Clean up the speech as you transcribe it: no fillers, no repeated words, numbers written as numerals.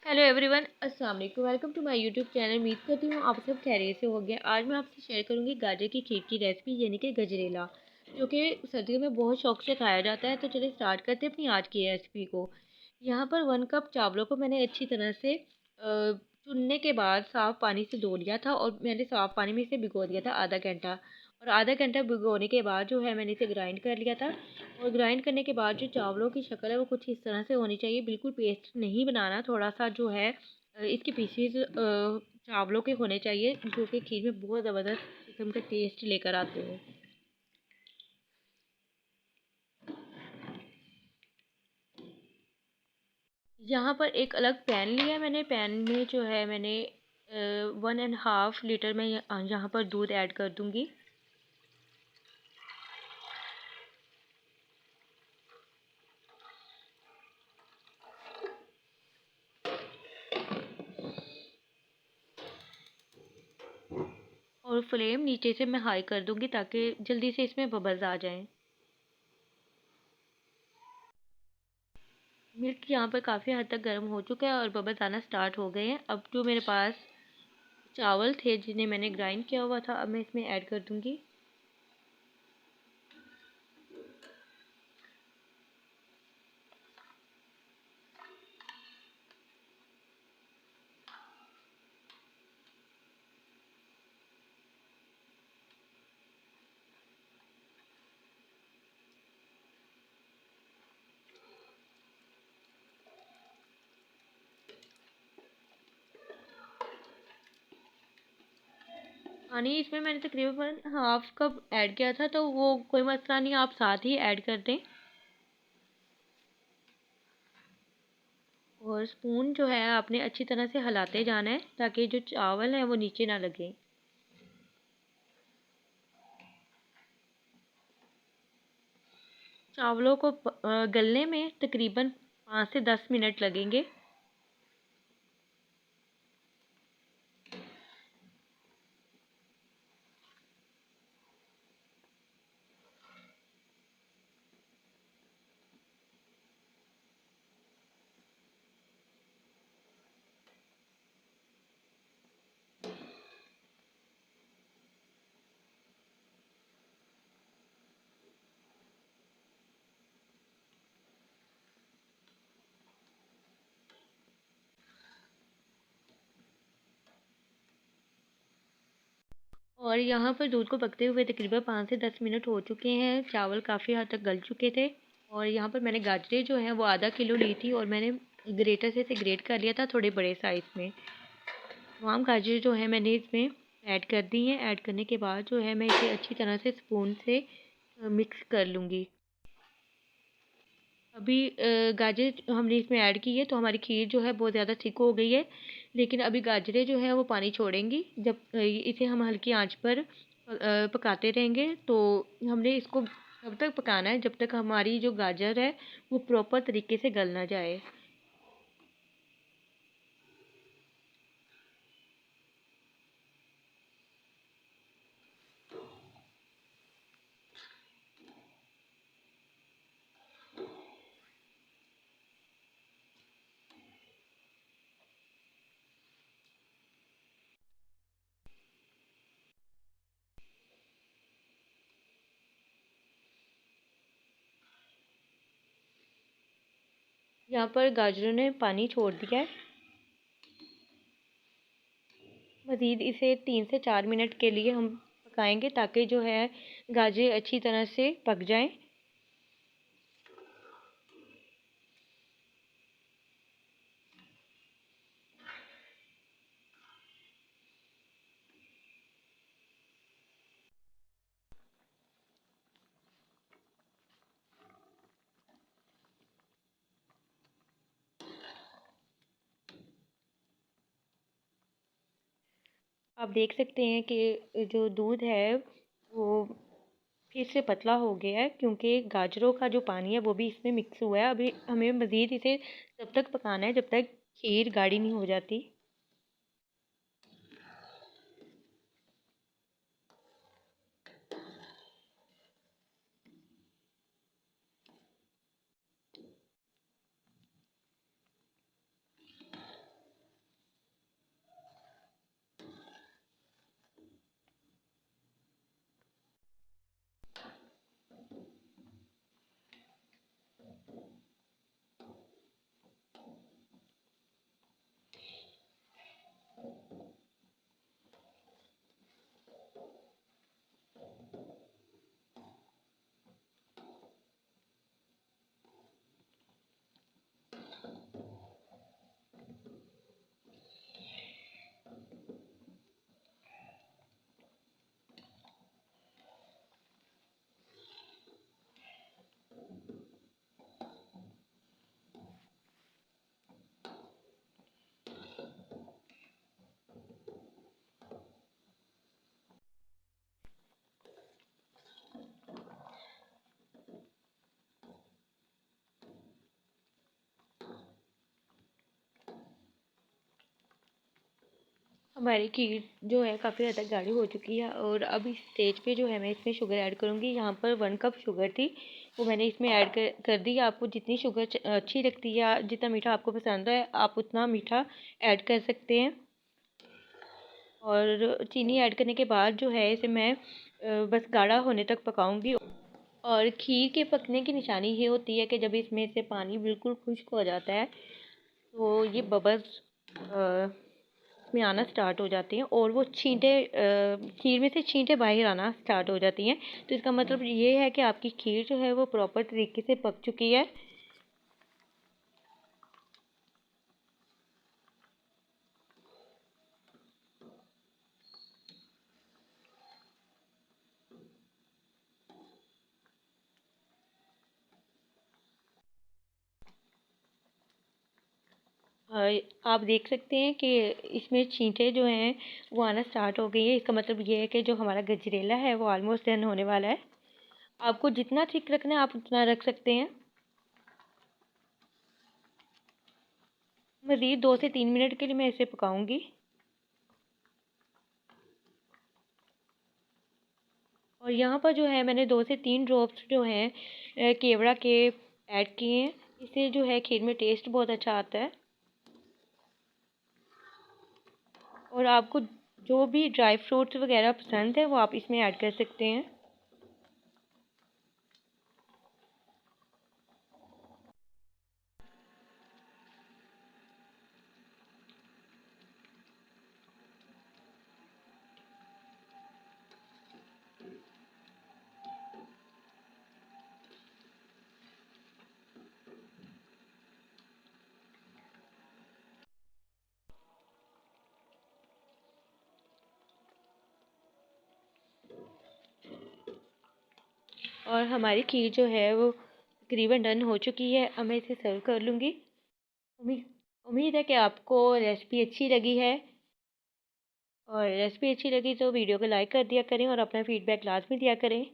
Hello everyone, अस्सलाम वालेकुम। Welcome to my YouTube channel. उम्मीद करती हूँ आप सब खैरियत से होंगे। आज मैं आपसे शेयर करूँगी गाजर की खीर की रेसिपी, यानी कि गजरेला, जो कि सर्दियों में बहुत शौक से खाया जाता है। तो चलिए स्टार्ट करते हैं अपनी आज की रेसिपी को। यहाँ पर 1 कप चावलों को मैंने अच्छी तरह से चुनने के बाद साफ़ पानी से धो लिया था, और मैंने साफ़ पानी में इसे भिगो दिया था आधा घंटा। और आधा घंटा भिगोने के बाद जो है मैंने इसे ग्राइंड कर लिया था। और ग्राइंड करने के बाद जो चावलों की शक्ल है वो कुछ इस तरह से होनी चाहिए, बिल्कुल पेस्ट नहीं बनाना। थोड़ा-सा जो है इसके पीसेस चावलों के होने चाहिए, जो कि खीर में बहुत ज़बरदस्त किस्म का टेस्ट लेकर आते हैं। यहाँ पर एक अलग पैन लिया मैंने। पैन में जो है मैंने 1.5 लीटर में यहाँ पर दूध ऐड कर दूँगी। और फ्लेम नीचे से मैं हाई कर दूँगी ताकि जल्दी से इसमें बबल्स आ जाएँ। मिल्क यहाँ पर काफ़ी हद तक गर्म हो चुका है और बबल्स आना स्टार्ट हो गए हैं। अब जो मेरे पास चावल थे जिन्हें मैंने ग्राइंड किया हुआ था, अब मैं इसमें ऐड कर दूँगी। पानी इसमें मैंने तकरीबन हाफ़ कप ऐड किया था, तो वो कोई मसला नहीं, आप साथ ही ऐड कर दें। और स्पून जो है आपने अच्छी तरह से हिलाते जाना है ताकि जो चावल है वो नीचे ना लगे। चावलों को गलने में तकरीबन 5 से 10 मिनट लगेंगे। और यहाँ पर दूध को पकते हुए तकरीबन 5 से 10 मिनट हो चुके हैं। चावल काफ़ी हद तक गल चुके थे। और यहाँ पर मैंने गाजरें जो हैं वो आधा किलो ली थी, और मैंने ग्रेटर से इसे ग्रेट कर लिया था थोड़े बड़े साइज़ में। तमाम गाजरें जो है मैंने इसमें ऐड कर दी हैं। ऐड करने के बाद जो है मैं इसे अच्छी तरह से स्पून से मिक्स कर लूँगी। अभी गाजर हमने इसमें ऐड की है तो हमारी खीर जो है बहुत ज़्यादा थिक हो गई है। लेकिन अभी गाजरें जो है वो पानी छोड़ेंगी जब इसे हम हल्की आंच पर पकाते रहेंगे। तो हमने इसको तब तक पकाना है जब तक हमारी जो गाजर है वो प्रॉपर तरीके से गल ना जाए। यहाँ पर गाजरों ने पानी छोड़ दिया है। मज़ीद इसे 3 से 4 मिनट के लिए हम पकाएंगे ताकि जो है गाजरें अच्छी तरह से पक जाएं। आप देख सकते हैं कि जो दूध है वो फिर से पतला हो गया है, क्योंकि गाजरों का जो पानी है वो भी इसमें मिक्स हुआ है। अभी हमें मज़ीद इसे तब तक पकाना है जब तक खीर गाढ़ी नहीं हो जाती। हमारी खीर जो है काफ़ी हद तक गाढ़ी हो चुकी है और अब इस स्टेज पे जो है मैं इसमें शुगर ऐड करूँगी। यहाँ पर 1 कप शुगर थी, वो मैंने इसमें ऐड कर दी। आपको जितनी शुगर अच्छी लगती है या जितना मीठा आपको पसंद है, आप उतना मीठा ऐड कर सकते हैं। और चीनी ऐड करने के बाद जो है इसे मैं बस गाढ़ा होने तक पकाऊंगी। और खीर के पकने की निशानी ये होती है कि जब इसमें से पानी बिल्कुल खुश्क हो जाता है तो ये बबल्स में आना स्टार्ट हो जाती हैं और वो छींटे खीर में से छींटे बाहर आना स्टार्ट हो जाती हैं। तो इसका मतलब ये है कि आपकी खीर जो है वो प्रॉपर तरीके से पक चुकी है। आप देख सकते हैं कि इसमें छींटे जो हैं वो आना स्टार्ट हो गई है। इसका मतलब ये है कि जो हमारा गजरेला है वो ऑलमोस्ट डन होने वाला है। आपको जितना थिक रखना है आप उतना रख सकते हैं। मज़ीद 2 से 3 मिनट के लिए मैं इसे पकाऊंगी। और यहाँ पर जो है मैंने 2 से 3 ड्रॉप्स जो हैं केवड़ा के ऐड किए हैं। इससे जो है खीर में टेस्ट बहुत अच्छा आता है। और आपको जो भी ड्राई फ्रूट्स वगैरह पसंद है वो आप इसमें ऐड कर सकते हैं। और हमारी खीर जो है वो तकरीबन डन हो चुकी है। अब मैं इसे सर्व कर लूँगी। उम्मीद उम्मीद है कि आपको रेसिपी अच्छी लगी है। और रेसिपी अच्छी लगी तो वीडियो को लाइक कर दिया करें और अपना फीडबैक लाजमी दिया करें।